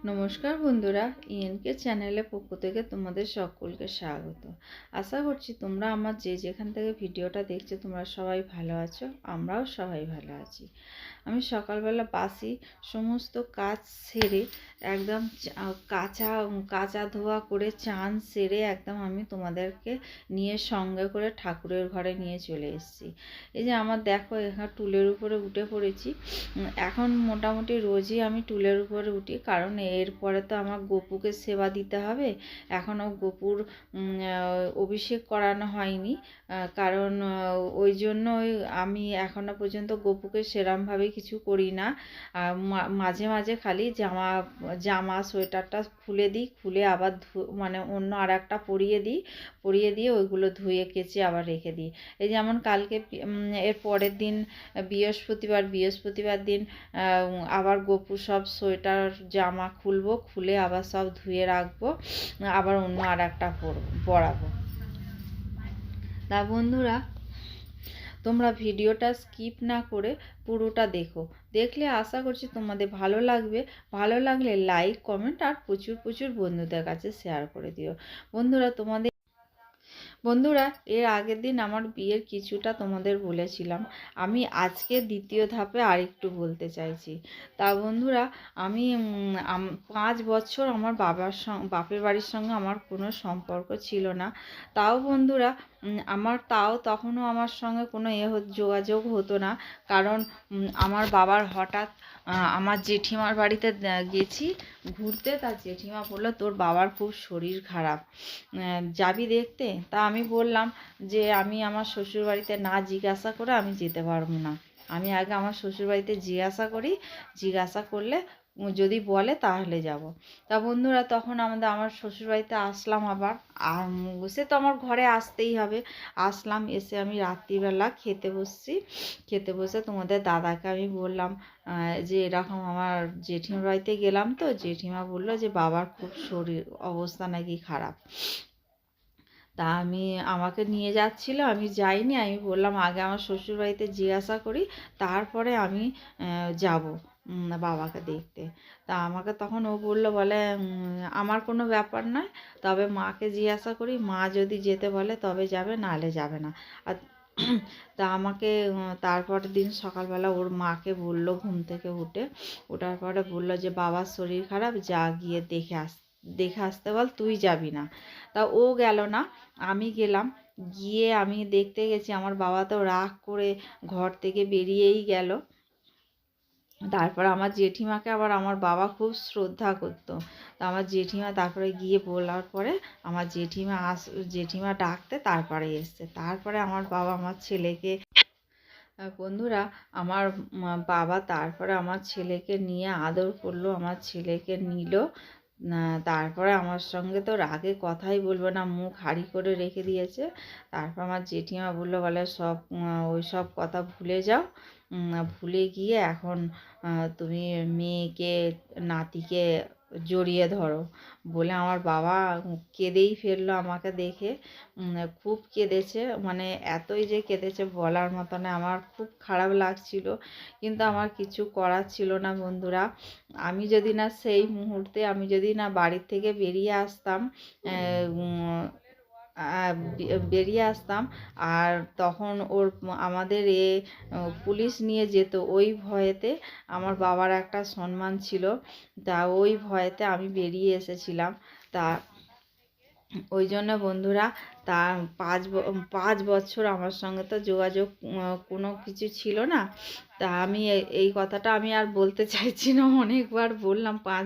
নমস্কার বন্ধুরা, ইএনকে চ্যানেলের পক্ষ থেকে তোমাদের সকলকে স্বাগত। আশা করছি তোমরা আমার যেখান থেকে ভিডিওটা দেখছো তোমরা সবাই ভালো আছো, আমরাও সবাই ভালো আছি। আমি সকালবেলা বাসি সমস্ত কাজ সেরে একদম কাঁচা ধোয়া করে চান সেরে একদম আমি তোমাদেরকে নিয়ে সঙ্গে করে ঠাকুরের ঘরে নিয়ে চলে এসেছি। এই যে আমার দেখো এখানে টুলের উপরে উঠে পড়েছি। এখন মোটামুটি রোজই আমি টুলের উপরে উঠি, কারণ এরপরে তো আমার গপুকে সেবা দিতে হবে। এখনও গপুর অভিষেক করানো হয়নি, কারণ ওই জন্যই আমি এখনও পর্যন্ত গপুকে সেরমভাবে কিছু করি না। মাঝে মাঝে খালি জামা সোয়েটারটা খুলে দিই, খুলে আবার মানে অন্য আর একটা পরিয়ে দিয়ে ওইগুলো ধুয়ে কেচে আবার রেখে দিই। এই যেমন কালকে এর পরের দিন বৃহস্পতিবার দিন আবার গপু সব সোয়েটার জামা খুলবো, খুলে আবার সব ধুয়ে রাখবো, আবার অন্য আর একটা পরাবো। তা বন্ধুরা, তোমরা ভিডিওটা স্কিপ না করে পুরোটা দেখলে আশা করছি তোমাদের ভালো লাগবে। ভালো লাগলে লাইক, কমেন্ট আর প্রচুর বন্ধুদের কাছে শেয়ার করে দিও। বন্ধুরা, এর আগের দিন আমার বিয়ের কিছুটা তোমাদের বলেছিলাম, আমি আজকে দ্বিতীয় ধাপে আরেকটু বলতে চাইছি। তা বন্ধুরা, আমি 5 বছর আমার বাপের বাড়ির সঙ্গে আমার কোনো সম্পর্ক ছিল না। তাও বন্ধুরা, তখনও আমার সঙ্গে কোনো যোগাযোগ হতো না, কারণ আমার বাবার হঠাৎ আমার জেঠিমার বাড়িতে গেছি ঘুরতে। তার জেঠিমা বললো তোর বাবার খুব শরীর খারাপ, যাবি দেখতে? তা আমি বললাম যে আমি আমার শ্বশুরবাড়িতে না জিজ্ঞাসা করে আমি যেতে পারবো না, আমি আগে আমার শ্বশুরবাড়িতে জিজ্ঞাসা করলে যদি বলে তাহলে যাব। তা বন্ধুরা, তখন আমার শ্বশুরবাড়িতে আসলাম আবার, আর সে তো আমার ঘরে আসতেই হবে। আসলাম, এসে আমি রাত্রিবেলা খেতে বসে তোমাদের দাদাকে আমি বললাম যে এরকম আমার জেঠিমার বাড়িতে গেলাম, তো জেঠিমা বললো যে বাবার খুব শরীর অবস্থা নাকি খারাপ। তা আমাকে নিয়ে যাচ্ছিল, আমি যাইনি। আমি বললাম আগে আমার শ্বশুরবাড়িতে জিজ্ঞাসা করি, তারপরে আমি যাব বাবাকে দেখতে। তা আমাকে তখন ও বলে আমার কোনো ব্যাপার নয়, তবে মাকে জিজ্ঞাসা করি, মা যদি যেতে বলে তবে যাবে, নাহলে যাবে না। আর তা আমাকে তারপরের দিন সকালবেলা ওর মাকে বলল, ঘুম থেকে ওঠার পরে বললো যে বাবার শরীর খারাপ, যা গিয়ে দেখে আসতে বল, তুই যাবি না। তা ও গেল না, আমি গেলাম। গিয়ে আমি দেখতে গেছি, আমার বাবা তো রাগ করে ঘর থেকে বেরিয়েই গেল। তারপর আমার জেঠিমাকে আবার আমার বাবা খুব শ্রদ্ধা করতো। তো আমার জেঠিমা তারপরে গিয়ে বলার পরে আমার জেঠিমা ডাকতে তারপরে এসছে। তারপরে আমার বাবা আমার ছেলেকে বন্ধুরা, আমার বাবা তারপরে আমার ছেলেকে নিয়ে আদর করলো, আমার ছেলেকে নিল। তারপরে আমার সঙ্গে তো রাগে কথাই বলবো না, মুখ হাঁড়ি করে রেখে দিয়েছে। তারপর আমার জেঠিমা বলে ওই সব কথা ভুলে যাও, ভুলে গিয়ে এখন তুমি মেয়েকে নাতিকে জড়িয়ে ধরো বলে আমার বাবা কেঁদেই ফেললো আমাকে দেখে। খুব কেঁদেছে, মানে এতই যে কেঁদেছে বলার মতো না। আমার খুব খারাপ লাগছিল, কিন্তু আমার কিছু করার ছিল না বন্ধুরা। সেই মুহূর্তে আমি যদি না বাড়ির থেকে বেরিয়ে আসতাম আর তখন আমাদের পুলিশ নিয়ে যেত, ওই ভয়েতে আমার বাবার একটা সম্মান ছিল, তা ওই ভয়েতে আমি বেরিয়ে এসেছিলাম। তা ওই জন্য বন্ধুরা, তা 5 বছর আমার সঙ্গে তো যোগাযোগ কোনো কিছু ছিল না। তা আমি এই কথাটা আমি আর বলতে চাইছি না, অনেকবার বললাম 5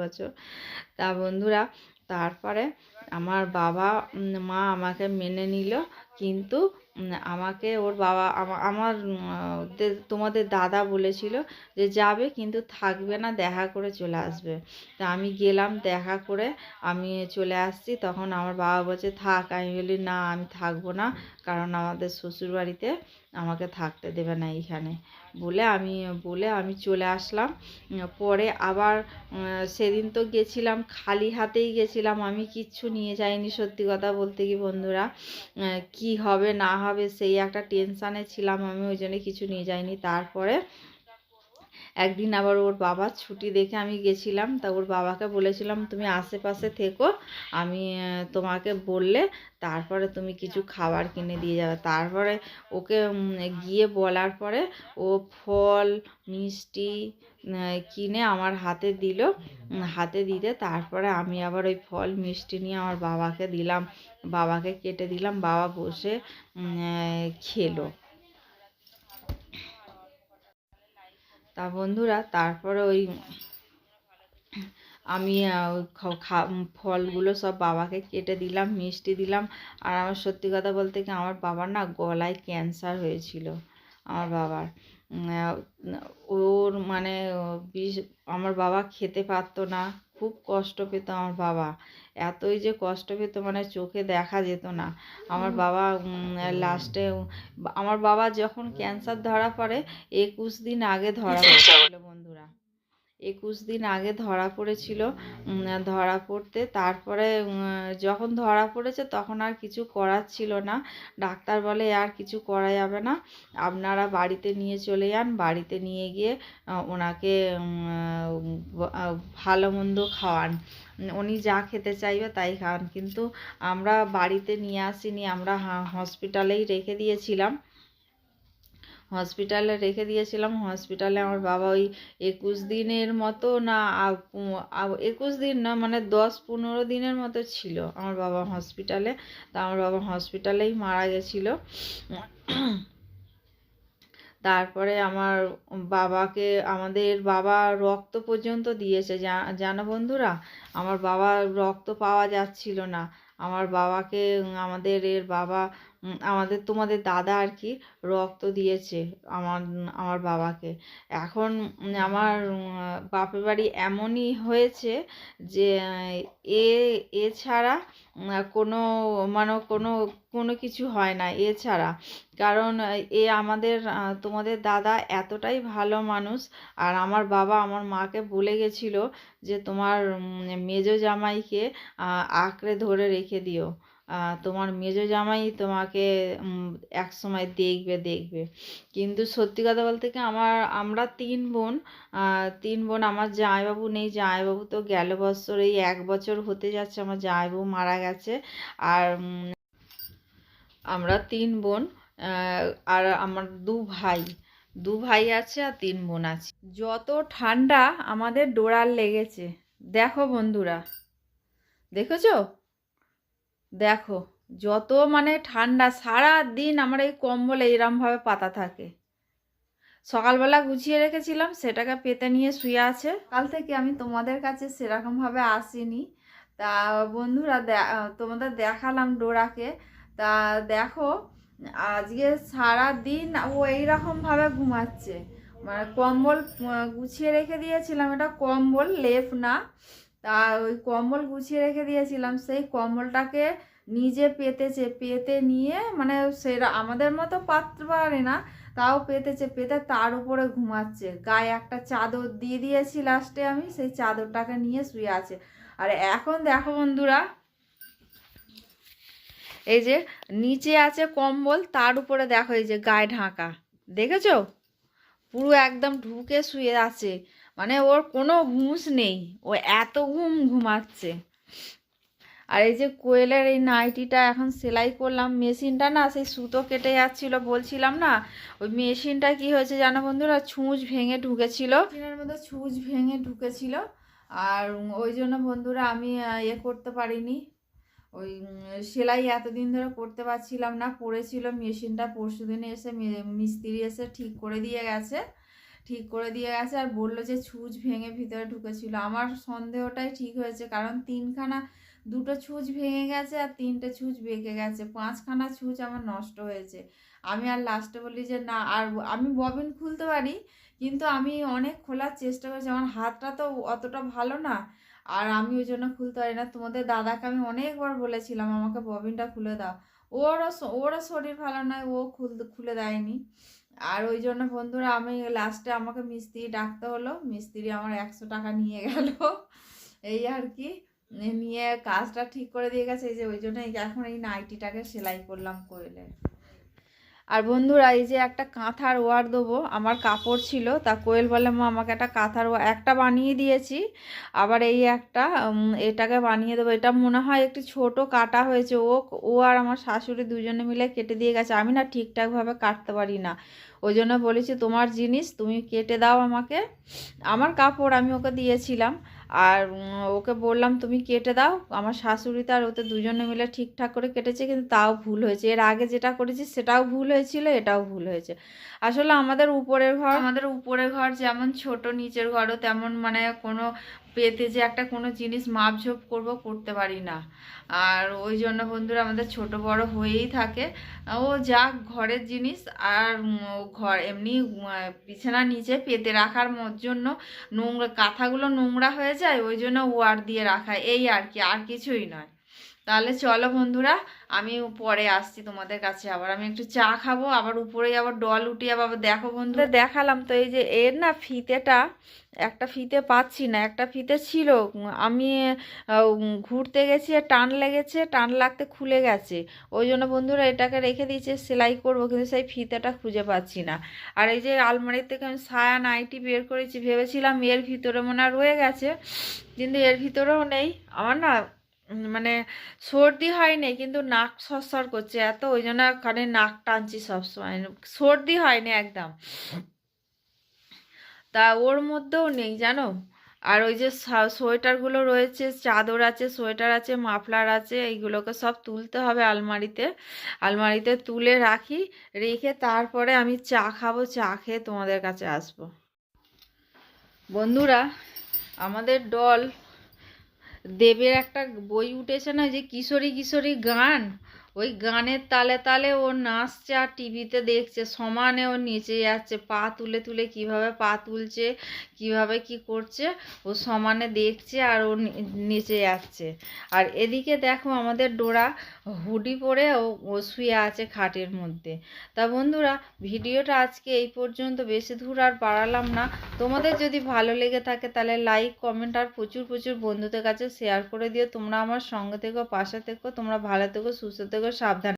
বছর। তা বন্ধুরা, তারপরে আমার বাবা মা আমাকে মেনে নিল, কিন্তু আমাকে ওর বাবা আমার তোমাদের দাদা বলেছিল যে যাবে কিন্তু থাকবে না, দেখা করে চলে আসবে। তা আমি গেলাম, দেখা করে আমি চলে আসছি। তখন আমার বাবা বলছে থাক। আমি বলি না, আমি থাকবো না, কারণ আমাদের শ্বশুরবাড়িতে আমাকে থাকতে দেবে না এইখানে বলে আমি চলে আসলাম। পরে আবার সেদিন তো গেছিলাম, খালি হাতেই গেছিলাম, আমি কিচ্ছু নিয়ে যাইনি। সত্যি কথা বলতে কি বন্ধুরা, কি হবে না হবে সেই একটা টেনশানে ছিলাম, আমি ওই জন্য কিছু নিয়ে যাইনি। তারপরে একদিন আবার ওর বাবার ছুটি দেখে আমি গেছিলাম, তা ওর বাবাকে বলেছিলাম তুমি আশেপাশে থেকো, আমি তোমাকে বললে তারপরে তুমি কিছু খাবার কিনে দিয়ে যাবে। তারপরে ওকে গিয়ে বলার পরে ও ফল মিষ্টি কিনে আমার হাতে দিল। হাতে দিতে তারপরে আমি আবার ওই ফল মিষ্টি নিয়ে আমার বাবাকে দিলাম, বাবাকে কেটে দিলাম, বাবা বসে খেলো। তা বন্ধুরা তারপরে ওই আমি ফলগুলো সব বাবাকে কেটে দিলাম, মিষ্টি দিলাম। আর আমার সত্যি কথা বলতে কি আমার বাবার না গলায় ক্যান্সার হয়েছিল আমার বাবার। ওর মানে আমার বাবা খেতে পারতো না, খুব কষ্ট পেত আমার বাবা, এতই যে কষ্ট পেত মানে চোখে দেখা যেত না আমার বাবা। লাস্টে আমার বাবা যখন ক্যান্সার ধরা পড়ে 21 দিন আগে ধরা পড়েছিল বন্ধুরা, 21 দিন আগে ধরা পড়েছিল। ধরা পড়তে তারপরে যখন ধরা পড়েছে তখন আর কিছু করার ছিল না। ডাক্তার বলে আর কিছু করা যাবে না, আপনারা বাড়িতে নিয়ে চলে যান, বাড়িতে নিয়ে গিয়ে ওনাকে ভালো মন্দ খাওয়ান, উনি যা খেতে চাইবে তাই খাওয়ান। কিন্তু আমরা বাড়িতে নিয়ে আসিনি, আমরা হসপিটালেই রেখে দিয়েছিলাম। হসপিটালে আমার বাবা ওই 21 দিনের মতো না, 21 দিন না মানে 10-15 দিনের মতো ছিল আমার বাবা হসপিটালে। তা আমার বাবা হসপিটালেই মারা গেছিলো। তারপরে আমার বাবাকে, আমাদের বাবা রক্ত পর্যন্ত দিয়েছে জানো বন্ধুরা, আমার বাবা রক্ত পাওয়া যাচ্ছিল না। আমার বাবাকে আমাদের এর বাবা আমাদের তোমাদের দাদা আর কি রক্ত দিয়েছে আমার বাবাকে। এখন আমার বাপের বাড়ি এমনই হয়েছে যে এছাড়া কোনো মানে কোনো কিছু হয় না এছাড়া। কারণ আমাদের তোমাদের দাদা এতটাই ভালো মানুষ। আর আমার বাবা আমার মাকে বলে গেছিল যে তোমার মেজো জামাইকে আঁকড়ে ধরে রেখে দিও, তোমার মেজো জামাই তোমাকে এক সময় দেখবে। কিন্তু সত্যি কথা বলতে কি আমরা 3 বোন, আমার জামাইবাবু নেই, জামাইবাবু তো গেল বছর, এই 1 বছর হতে যাচ্ছে আমার জামাইবাবু মারা গেছে। আর আমরা 3 বোন, আর আমার 2 ভাই আছে আর 3 বোন আছে। যত ঠান্ডা আমাদের ডোরার লেগেছে দেখো বন্ধুরা, দেখেছো? দেখো যত মানে ঠান্ডা, সারা দিন আমার এই কম্বল এইরমভাবে পাতা থাকে। সকালবেলা গুছিয়ে রেখেছিলাম, সেটাকে পেতে নিয়ে শুয়ে আছে। কাল থেকে আমি তোমাদের কাছে সেরকমভাবে আসিনি। তা বন্ধুরা তোমাদের দেখালাম ডোরাকে। তা দেখো আজকে সারা দিন ও এইরকমভাবে ঘুমাচ্ছে, মানে কম্বল গুছিয়ে রেখে দিয়েছিলাম, এটা কম্বল লেপ না। তা ওই কম্বল গুছিয়ে রেখে দিয়েছিলাম, সেই কম্বলটাকে নিজে পেতেছে, পেতে নিয়ে মানে সেটা আমাদের মতো পাততে পারে না, তাও পেতেছে, পেতে তার উপরে ঘুমাচ্ছে। গায়ে একটা চাদর দিয়ে দিয়েছি লাস্টে আমি, সেই চাদরটাকে নিয়ে শুয়ে আছে। আর এখন দেখো বন্ধুরা, এই যে নিচে আছে কম্বল, তার উপরে দেখো এই যে গায়ে ঢাকা, দেখেছো? পুরো একদম ঢুকে শুয়ে আছে, মানে ওর কোনো হুঁশ নেই, ও এত ঘুমাচ্ছে। আর এই যে কোয়েলের এই নাইটিটা এখন সেলাই করলাম, মেশিনটা না সেই সুতো কেটে যাচ্ছিল বলছিলাম না, ওই মেশিনটা কি হয়েছে জানো বন্ধুরা, ছুঁচ ভেঙে ঢুকেছিল, মেশিনের মধ্যে ছুঁচ ভেঙে ঢুকেছিল। আর ওই জন্য বন্ধুরা আমি করতে পারিনি, ওই সেলাই এতদিন ধরে করতে পারছিলাম না, পড়েছিল মেশিনটা। পরশুদিনে এসে মিস্ত্রি এসে ঠিক করে দিয়ে গেছে, আর বললো যে ছুঁচ ভেঙে ভিতরে ঢুকেছিল। আমার সন্দেহটাই ঠিক হয়েছে, কারণ 2টো ছুঁচ ভেঙে গেছে আর 3টে ছুঁচ বেঁকে গেছে, 5খানা ছুঁচ আমার নষ্ট হয়েছে। আমি আর লাস্টে বলি যে না, আর আমি ববিন খুলতে পারি, কিন্তু আমি অনেক খোলার চেষ্টা করেছি, আমার হাতটা তো অতটা ভালো না, আর আমি ওই জন্য খুলতে পারি না। তোমাদের দাদাকে আমি অনেকবার বলেছিলাম আমাকে ববিনটা খুলে দাও, ওরও শরীর ভালো নয়, ও খুলে দেয়নি। আর ওই জন্য বন্ধুরা আমি লাস্টে আমাকে মিস্ত্রি ডাকতে হলো, মিস্ত্রি আমার 100 টাকা নিয়ে গেল, এই আর কি, নিয়ে কাজটা ঠিক করে দিয়ে গেছে। এই যে ওই জন্য এখন এই নাইটিটাকে সেলাই করলাম কোয়েলের। আর বন্ধুরা এই যে একটা কাঁথার ওয়ার দেবো, আমার কাপড় ছিল, তা কোয়েল বলে মা আমাকে একটা কাঁথার ওয়ার, একটা বানিয়ে দিয়েছি, আবার এই একটা এটাকে বানিয়ে দেবো। এটা মনে হয় একটু ছোট কাটা হয়েছে, ও আর আমার শাশুড়ি দুজনে মিলে কেটে দিয়ে গেছে। আমি না ঠিকঠাকভাবে কাটতে পারি না, ওই জন্য বলেছি তোমার জিনিস তুমি কেটে দাও আমাকে। আমার কাপড় আমি ওকে দিয়েছিলাম, আর ওকে বললাম তুমি কেটে দাও। আমার শাশুড়ি তার ওতে দুজনে মিলে ঠিকঠাক করে কেটেছে, কিন্তু তাও ভুল হয়েছে। এর আগে যেটা করেছি সেটাও ভুল হয়েছিল, এটাও ভুল হয়েছে। আসলে আমাদের উপরের ঘর যেমন ছোট, নিচের ঘরও তেমন, মানে কোনো পেতে যে একটা কোনো জিনিস মাপঝোপ করতে পারি না। আর ওই জন্য বন্ধুরা আমাদের ছোট বড় হয়েই থাকে। ও যা ঘরের জিনিস, আর ঘর এমনি বিছানার নিচে পেতে রাখার জন্য নোংরা কাঁথাগুলো নোংরা হয়ে যায়, ওই জন্য ওয়ার দিয়ে রাখা, এই আর কি, আর কিছুই নয়। তাহলে চলো বন্ধুরা, আমি পরে আসছি তোমাদের কাছে। আবার আমি একটু চা খাবো, আবার উপরে আবার ডল উঠিয়ে আবার দেখো বন্ধুরা দেখালাম তো, এই যে এর না ফিতেটা, একটা ফিতে পাচ্ছি না, একটা ফিতে ছিল, আমি ঘুরতে গেছি আর টান লেগেছে, টান লাগতে খুলে গেছে। ওই জন্য বন্ধুরা এটাকে রেখে দিয়েছে, সেলাই করবো, কিন্তু সেই ফিতেটা খুঁজে পাচ্ছি না। আর এই যে আলমারি থেকে আমি সায়া নাইটি বের করেছি, ভেবেছিলাম এর ভিতরে মনে হয় রয়ে গেছে, কিন্তু এর ভিতরেও নেই। আমার না মানে সর্দি হয়নি, কিন্তু নাক সরসর করছে এত, ওই জন্য কানে নাক টানছি সবসময়। সর্দি হয়নি একদম, তা ওর মধ্যেও নেই জানো। আর ওই যে সোয়েটারগুলো রয়েছে, চাদর আছে, সোয়েটার আছে, মাফলার আছে, এইগুলোকে সব তুলতে হবে আলমারিতে। আলমারিতে তুলে রাখি, রেখে তারপরে আমি চা খাবো, চা খেয়ে তোমাদের কাছে আসবো। বন্ধুরা আমাদের ডল দেবের একটা বই উঠেছে না, যে কিশোরী কিশোরী গান, ওই গানের তালে তালে ও নাচছে আর টিভিতে দেখছে, সমানে ও নেচে যাচ্ছে, পা তুলে তুলে কিভাবে পা তুলছে, কিভাবে কি করছে, ও সমানে দেখছে আর ও নেচে যাচ্ছে। আর এদিকে দেখো আমাদের ডোরা হুডি পরে ও শুয়ে আছে খাটের মধ্যে। তা বন্ধুরা ভিডিওটা আজকে এই পর্যন্ত, বেশি দূর আর বাড়ালাম না। তোমাদের যদি ভালো লেগে থাকে তাহলে লাইক কমেন্ট আর প্রচুর প্রচুর বন্ধুদের কাছে শেয়ার করে দিও। তোমরা আমার সঙ্গে থেকো, পাশে থেকো, তোমরা ভালো থেকো, সুস্থ থেকো, সাবধান।